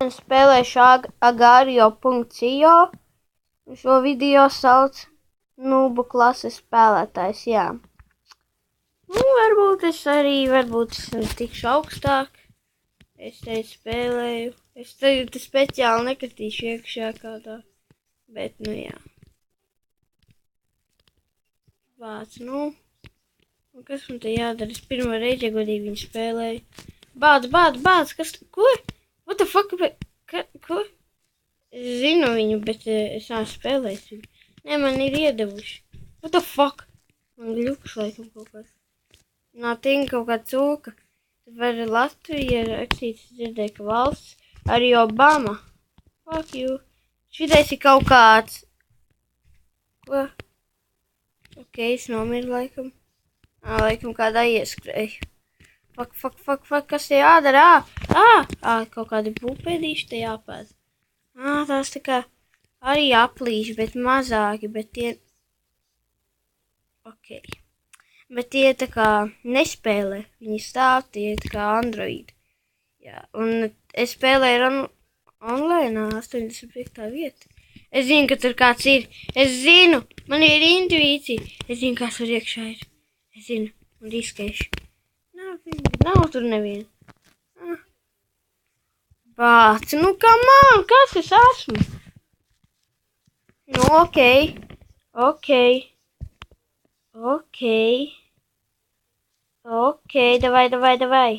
Spēlēšu Agario.io. Šo video sauc Nubu klases spēlētājs, jā. Varbūt es tikšu augstāk. Es te spēlēju. Es te speciāli nekritīšu iekšā kādā. Bet, jā. Vāc, kas man te jādara? Es pirmo reizi iegodīgi viņu spēlēju. Bāc, kas? Ko? What the fuck? Ko? Es zinu viņu, bet es neesmu spēlējis viņu. Nē, man ir iedevuši. What the fuck? Man gļuks laikam kaut kāds. Nothing, kaut kā cūka. Tad var Latvija rakstīts, dzirdēju, ka valsts. Arī Obama. Fuck you. Šitais ir kaut kāds. Ko? Ok, es nomiru laikam. Laikam kādā ieskrēju. Fuck, kas te jādara? Kaut kādi pupēdīši te jāpēd. Tās tā kā arī aplīši, bet mazāki, bet tie... Ok. Bet tie tā kā nespēlē. Viņi stāv, tie tā kā Android. Jā, un es spēlēju online 85. vieta. Es zinu, ka tur kāds ir. Es zinu, man ir intuīcija. Es zinu, kāds tur iekšā ir. Es zinu, un riskēšu. Nav tur neviena. Bāc, come on, kas es esmu? Ok. Davai.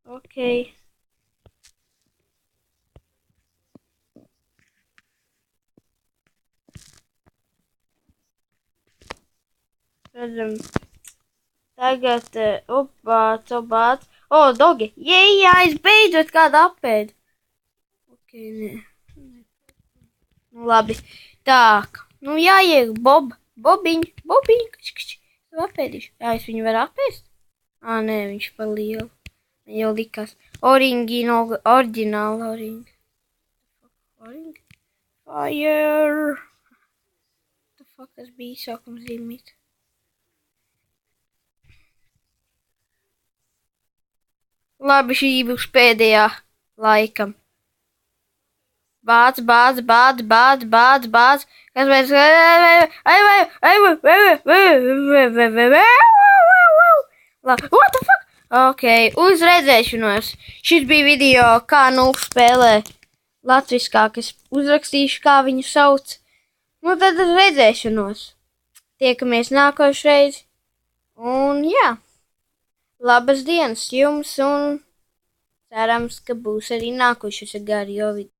Ok. Redzam. Tagad, obāc. Dogi. Jā, es beidzot kādu apēdu. Ok, nē. Labi. Tak. Jāiek, Bobiņ. Apēdīšu. Jā, es viņu varu apēst? Nē, viņš pa lielu. Jau likās. Oriģināla oringi. Oringi? Fire. The fuck, tas bija sākums zīmīt. Labi, šī būs pēdējā laikam. Bāc. Kas mēs... What the fuck? Ok, uz redzēšanos. Šis bija video, kā spēlē latviskāk. Es uzrakstīšu, kā viņu sauc. Tad uz redzēšanos. Tiekamies nākošreiz. Un jā. Labas dienas jums un cerams, ka būs arī nākošais Agario video.